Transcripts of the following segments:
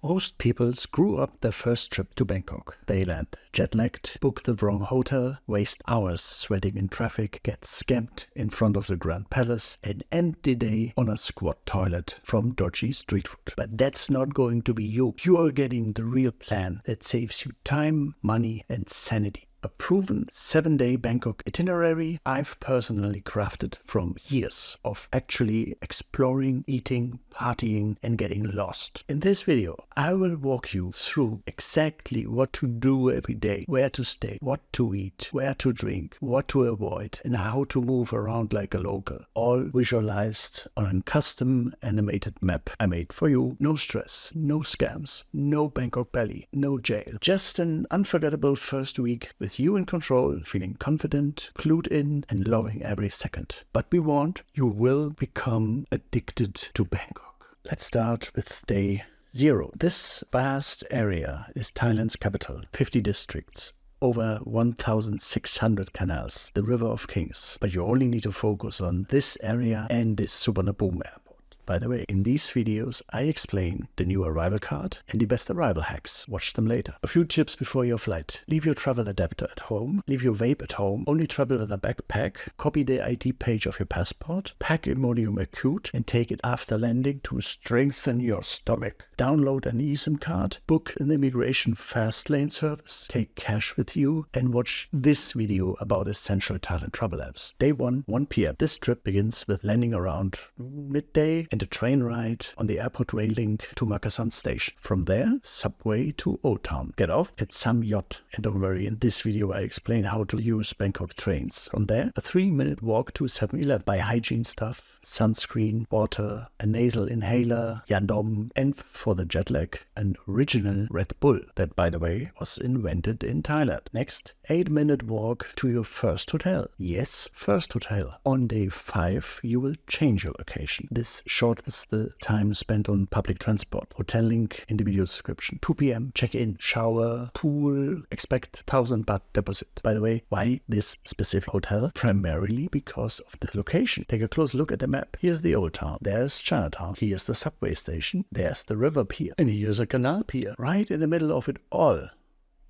Most people screw up their first trip to Bangkok. They land jet-lagged, book the wrong hotel, waste hours sweating in traffic, get scammed in front of the Grand Palace, and end the day on a squat toilet from dodgy street food. But that's not going to be you. You're getting the real plan that saves you time, money, and sanity. A proven 7-day Bangkok itinerary I've personally crafted from years of actually exploring, eating, partying, and getting lost. In this video, I will walk you through exactly what to do every day, where to stay, what to eat, where to drink, what to avoid, and how to move around like a local. All visualized on a custom animated map I made for you. No stress, no scams, no Bangkok belly, no jail. Just an unforgettable first week with you in control, feeling confident, clued in, and loving every second. But be warned, you will become addicted to Bangkok. Let's start with day 0. This vast area is Thailand's capital, 50 districts, over 1,600 canals, the River of Kings. But you only need to focus on this area and this Suvarnabhumi airport. By the way, in these videos, I explain the new arrival card and the best arrival hacks. Watch them later. A few tips before your flight. Leave your travel adapter at home. Leave your vape at home. Only travel with a backpack. Copy the ID page of your passport. Pack Imodium Acute and take it after landing to strengthen your stomach. Download an eSIM card. Book an immigration fast lane service. Take cash with you and watch this video about essential Thailand travel apps. Day 1, 1 p.m. This trip begins with landing around midday and a train ride on the airport rail link to Makasan station. From there, subway to Old Town. Get off at Samyot. And don't worry, in this video I explain how to use Bangkok trains. From there, a 3-minute walk to 7-Eleven. Buy hygiene stuff, sunscreen, water, a nasal inhaler, yadom, and for the jet lag, an original Red Bull that, by the way, was invented in Thailand. Next, 8-minute walk to your first hotel. Yes, first hotel. On day 5, you will change your location. This shortens the time spent on public transport. Hotel link in the video description. 2 p.m. check-in, shower, pool. Expect 1,000 baht deposit. By the way, why this specific hotel? Primarily because of the location. Take a close look at the map. Here's the Old Town. There's Chinatown. Here's the subway station. There's the river pier. And here's a canal pier. Right in the middle of it all.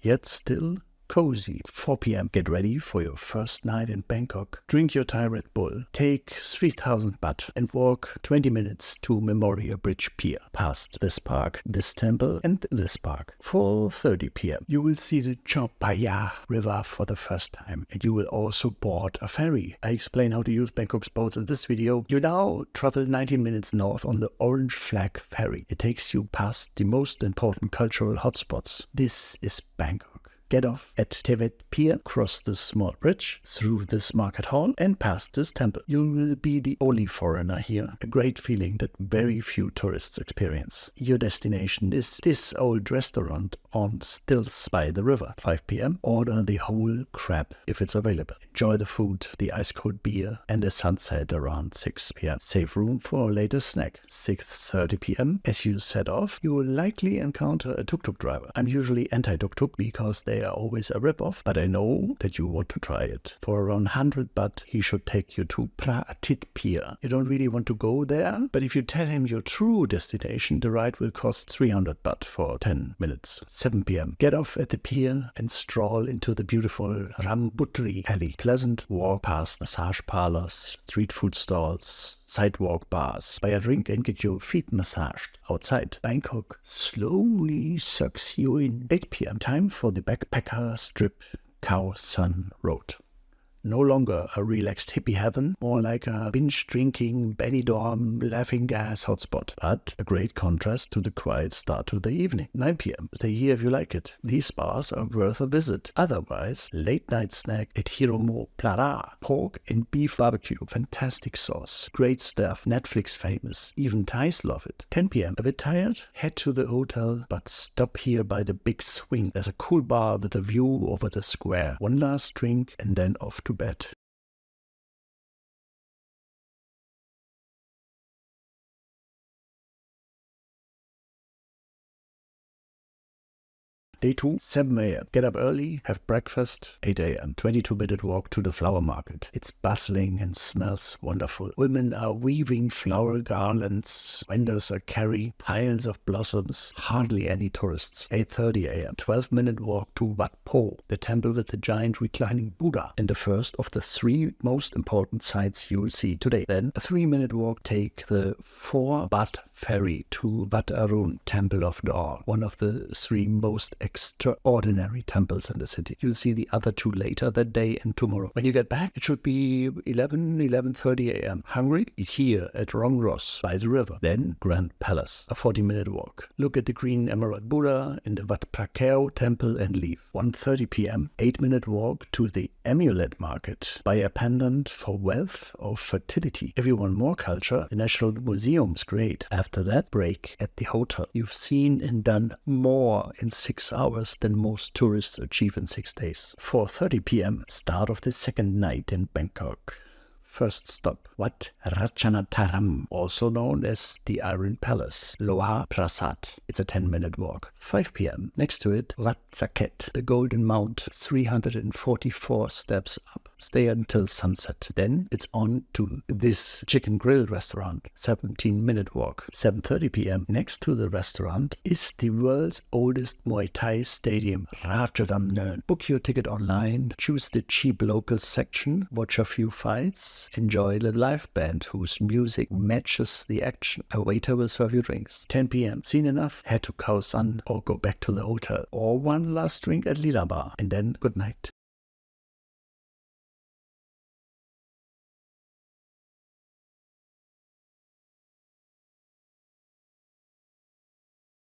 Yet still cozy. 4 p.m. Get ready for your first night in Bangkok. Drink your Thai Red Bull. Take 3,000 baht and walk 20 minutes to Memorial Bridge Pier. Past this park, this temple, and this park. 4:30 p.m. You will see the Chao Phraya River for the first time. And you will also board a ferry. I explain how to use Bangkok's boats in this video. You now travel 19 minutes north on the Orange Flag Ferry. It takes you past the most important cultural hotspots. This is Bangkok. Get off at Tevet Pier, cross this small bridge, through this market hall, and past this temple. You will be the only foreigner here. A great feeling that very few tourists experience. Your destination is this old restaurant on stilts by the river. 5 p.m. Order the whole crab if it's available. Enjoy the food, the ice-cold beer, and the sunset around 6 p.m. Save room for a later snack. 6:30 p.m. As you set off, you will likely encounter a tuk-tuk driver. I'm usually anti-tuk-tuk because they are always a rip-off, but I know that you want to try it. For around 100 baht, he should take you to Phra Athit Pier. You don't really want to go there, but if you tell him your true destination, the ride will cost 300 baht for 10 minutes. 7 p.m. Get off at the pier and stroll into the beautiful Rambutri Alley. Pleasant walk past massage parlors, street food stalls, sidewalk bars. Buy a drink and get your feet massaged outside. Bangkok slowly sucks you in. 8 p.m. Time for the backpacker strip Khao San Road. No longer a relaxed hippie heaven, more like a binge-drinking, belly dorm, laughing gas hotspot. But a great contrast to the quiet start to the evening. 9 p.m. Stay here if you like it. These bars are worth a visit. Otherwise, late-night snack at Hiromo Plara. Pork and beef barbecue. Fantastic sauce. Great stuff. Netflix famous. Even Thais love it. 10 p.m. A bit tired? Head to the hotel, but stop here by the big swing. There's a cool bar with a view over the square. One last drink and then off to bed. Day 2, 7 a.m. Get up early, have breakfast, 8 a.m. 22-minute walk to the flower market. It's bustling and smells wonderful. Women are weaving flower garlands. Vendors are carrying piles of blossoms. Hardly any tourists. 8:30 a.m. 12-minute walk to Wat Po, the temple with the giant reclining Buddha, and the first of the 3 most important sights you will see today. Then a 3-minute walk take the 4-baht ferry to Wat Arun, Temple of Dawn, one of the 3 most extraordinary temples in the city. You'll see the other 2 later that day and tomorrow. When you get back, it should be 11:30 a.m. Hungry? Eat here at Rongros by the river. Then Grand Palace, a 40-minute walk. Look at the green emerald Buddha in the Wat Prakeo temple and leave. 1:30 p.m. 8-minute walk to the amulet market. Buy a pendant for wealth or fertility. If you want more culture, the National Museum is great. After that, break at the hotel. You've seen and done more in 6 hours than most tourists achieve in 6 days. 4:30 p.m. start of the second night in Bangkok. First stop, Wat Ratchanataram, also known as the Iron Palace, Loha Prasad. It's a 10-minute walk. 5 p.m. Next to it, Wat Saket, the Golden Mount, 344 steps up. Stay until sunset. Then it's on to this chicken grill restaurant, 17-minute walk. 7:30 p.m. Next to the restaurant is the world's oldest Muay Thai stadium, Ratchadamnern. Book your ticket online, choose the cheap local section, watch a few fights, enjoy the live band whose music matches the action. A waiter will serve you drinks. 10 p.m. Seen enough? Head to Khao San or go back to the hotel. Or one last drink at Lila Bar. And then good night.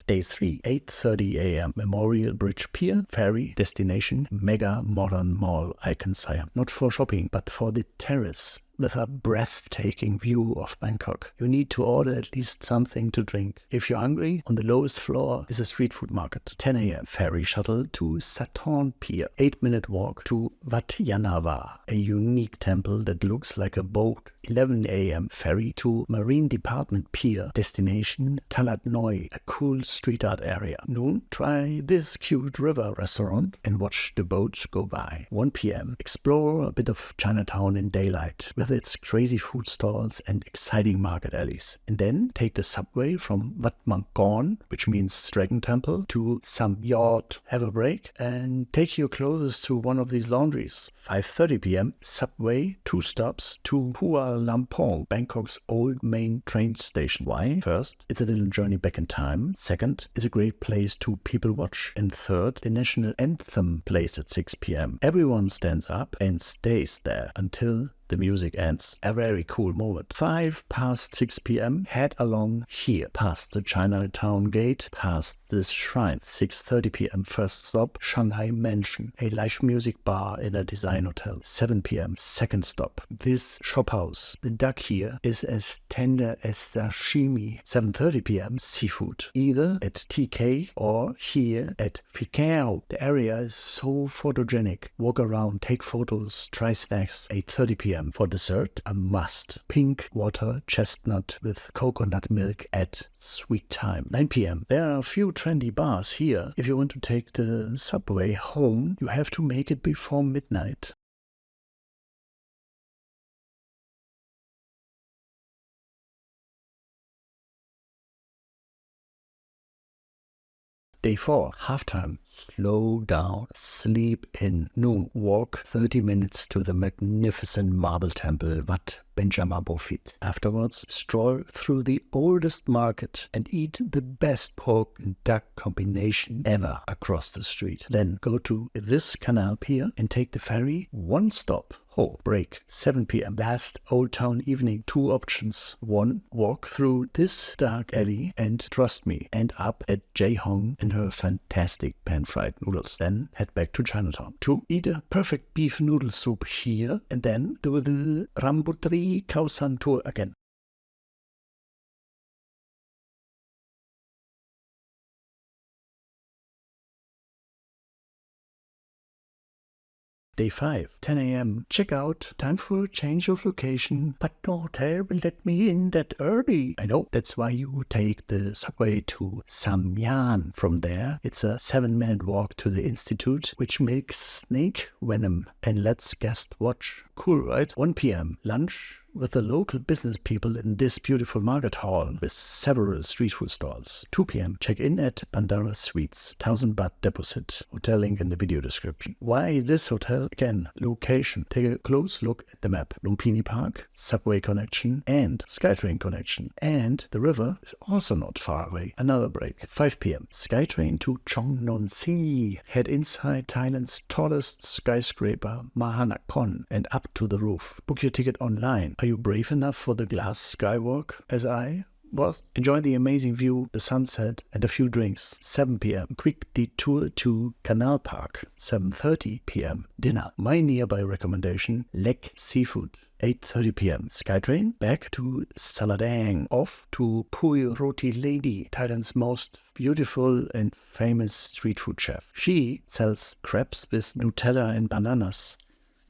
Day 3, 8:30 a.m. Memorial Bridge Pier, ferry, destination, Mega Modern Mall, Icon Siam. Not for shopping, but for the terrace with a breathtaking view of Bangkok. You need to order at least something to drink. If you're hungry, on the lowest floor is a street food market. 10 a.m. Ferry shuttle to Saturn Pier. 8-minute walk to Wat Yanava, a unique temple that looks like a boat. 11 a.m. Ferry to Marine Department Pier. Destination Talat Noi, a cool street art area. Noon, try this cute river restaurant and watch the boats go by. 1 p.m. Explore a bit of Chinatown in daylight with its crazy food stalls and exciting market alleys. And then take the subway from Wat Mangkon, which means Dragon Temple, to Samyot. Have a break and take your clothes to one of these laundries. 5:30 p.m. Subway, 2 stops to Hua Lamphong, Bangkok's old main train station. Why? First, it's a little journey back in time. Second, it's a great place to people watch. And third, the national anthem plays at 6 p.m. Everyone stands up and stays there until the music ends. A very cool moment. 6 p.m. Head along here, past the Chinatown gate, past this shrine. 6:30 p.m. First stop, Shanghai Mansion, a live music bar in a design hotel. 7 p.m. Second stop, this shop house. The duck here is as tender as sashimi. 7:30 p.m. Seafood, either at TK or here at Fikao. The area is so photogenic. Walk around, take photos, try snacks. 8:30 p.m. For dessert, a must. Pink water chestnut with coconut milk at sweet time. 9 p.m. There are a few trendy bars here. If you want to take the subway home, you have to make it before midnight. Day 4, halftime. Slow down, sleep in. Noon, walk 30 minutes to the magnificent marble temple, Wat Benjamin Bofit. Afterwards, stroll through the oldest market and eat the best pork and duck combination ever across the street. Then go to this canal pier and take the ferry. 1 stop. Break. 7 p.m. Last Old Town evening. 2 options. 1. Walk through this dark alley and, trust me, end up at Jae Hong and her fantastic pan-fried noodles. Then head back to Chinatown. 2. Eat a perfect beef noodle soup here and then do the Rambutri Khao San tour again. Day 5, 10 a.m. Check out. Time for a change of location. But no hotel will let me in that early. I know. That's why you take the subway to Samyan. From there, it's a 7-minute walk to the Institute, which makes snake venom and lets guests watch. Cool, right? 1 p.m. Lunch with the local business people in this beautiful market hall with several street food stalls. 2 p.m. Check-in at Bandara Suites. 1,000 baht deposit. Hotel link in the video description. Why this hotel? Again, location. Take a close look at the map. Lumpini Park, subway connection, and SkyTrain connection. And the river is also not far away. Another break. 5 p.m. SkyTrain to Chong Non Si. Head inside Thailand's tallest skyscraper, Mahanakhon, and up to the roof. Book your ticket online. Are you brave enough for the glass skywalk, as I was? Enjoy the amazing view, the sunset, and a few drinks. 7 p.m. Quick detour to Canal Park. 7:30 p.m. Dinner. My nearby recommendation, Lek Seafood. 8:30 p.m. SkyTrain back to Saladang. Off to Pui Roti Lady, Thailand's most beautiful and famous street food chef. She sells crepes with Nutella and bananas.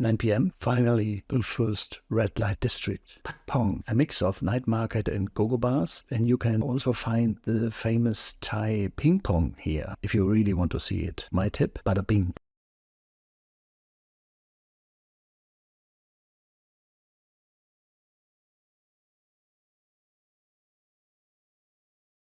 9 p.m. Finally, the first red light district. Pat Pong, a mix of night market and go-go bars. And you can also find the famous Thai ping pong here, if you really want to see it. My tip, bada bing.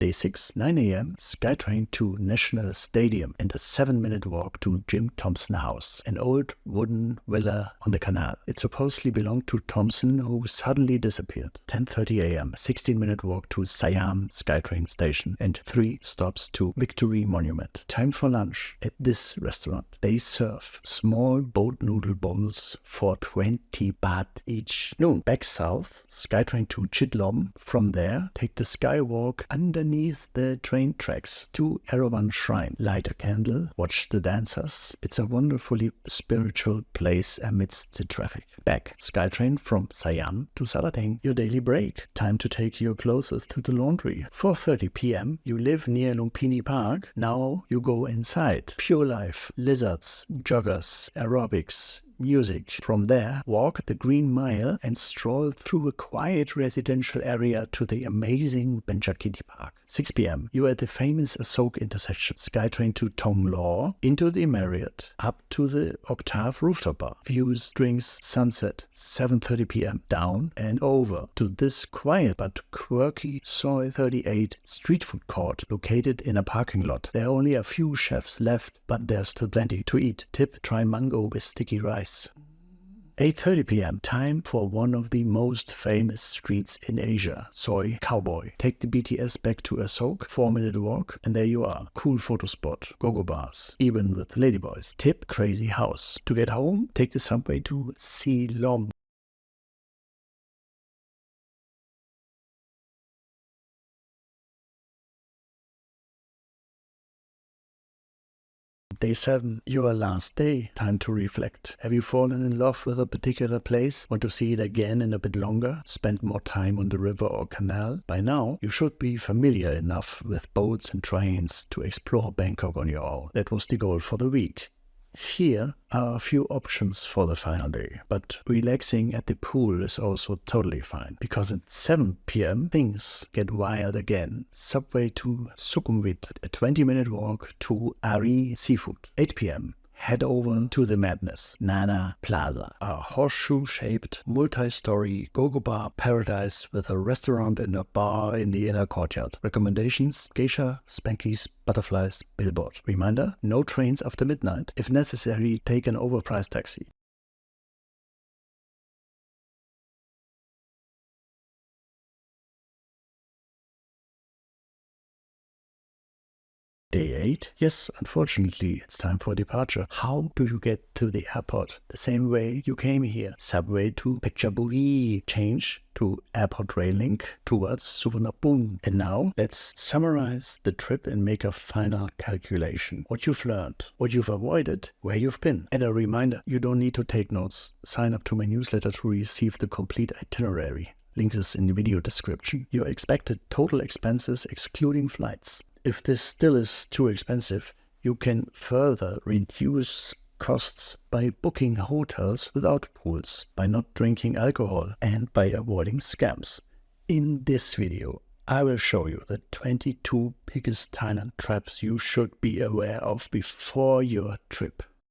Day 6, 9 a.m. SkyTrain to National Stadium and a 7-minute walk to Jim Thompson House, an old wooden villa on the canal. It supposedly belonged to Thompson, who suddenly disappeared. 10:30 a.m. 16-minute walk to Siam SkyTrain station and 3 stops to Victory Monument. Time for lunch at this restaurant. They serve small boat noodle bowls for 20 baht each. Noon, back south, SkyTrain to Chitlom. From there, take the skywalk underneath the train tracks to Erawan Shrine. Light a candle, watch the dancers. It's a wonderfully spiritual place amidst the traffic. Back, SkyTrain from Siam to Saladang. Your daily break. Time to take your clothes to the laundry. 4:30 p.m. You live near Lumpini Park. Now you go inside. Pure life, lizards, joggers, aerobics, music. From there, walk the Green Mile and stroll through a quiet residential area to the amazing Benchakiti Park. 6 p.m. You are at the famous Asok intersection. SkyTrain to Tong Lo, into the Marriott, up to the Octave rooftop bar. Views, drinks, sunset. 7:30 p.m. Down and over to this quiet but quirky Soy 38 street food court located in a parking lot. There are only a few chefs left, but there's still plenty to eat. Tip, try mango with sticky rice. 8:30 p.m. Time for one of the most famous streets in Asia, Soy Cowboy. Take the BTS back to Asok, 4-minute walk, and there you are. Cool photo spot, go-go bars, even with ladyboys. Tip, crazy house. To get home, take the subway to Silom. Day 7, your last day. Time to reflect. Have you fallen in love with a particular place? Want to see it again in a bit longer? Spend more time on the river or canal? By now, you should be familiar enough with boats and trains to explore Bangkok on your own. That was the goal for the week. Here are a few options for the final day, but relaxing at the pool is also totally fine, because at 7 p.m. things get wild again. Subway to Sukhumvit, a 20-minute walk to Ari Seafood. 8 p.m. Head over to the madness, Nana Plaza, a horseshoe-shaped, multi-story go-go bar paradise with a restaurant and a bar in the inner courtyard. Recommendations: geisha, spankies, butterflies, billboard. Reminder: no trains after midnight. If necessary, take an overpriced taxi. Day 8. Yes, unfortunately, it's time for departure. How do you get to the airport? The same way you came here. Subway to Phetchaburi. Change to airport rail link towards Suvarnabhumi. And now, let's summarize the trip and make a final calculation. What you've learned, what you've avoided, where you've been. And a reminder, you don't need to take notes. Sign up to my newsletter to receive the complete itinerary. Link is in the video description. Your expected total expenses excluding flights. If this still is too expensive, you can further reduce costs by booking hotels without pools, by not drinking alcohol, and by avoiding scams. In this video, I will show you the 22 biggest Thailand traps you should be aware of before your trip.